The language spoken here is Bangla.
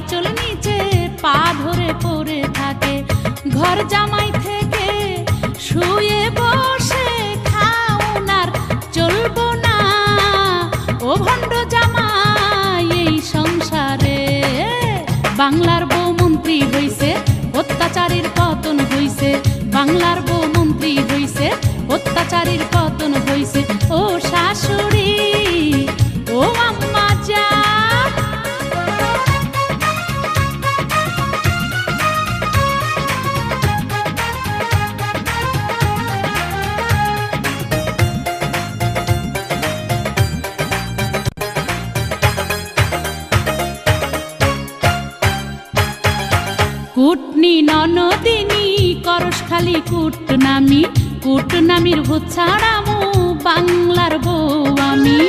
আঁচল নিচে পা ধরে পড়ে থাকে। ঘর জামাই থেকে শুয়ে বসে খাওন আর চলবো না, ও ভণ্ড জামাই এই সংসারে। বাংলার বউ মন্ত্রী হইছে, অত্যাচারীর পতন হইছে। বাংলার বউ মন্ত্রী হইছে, অত্যাচারীর পতন হইছে। ও শাশুড়ি, ও আম্মা যা, কুটনি ননদিনী করস খালি কুটনামি, কুটনামির ভূত ছাড়ামু বাংলার বউ আমি।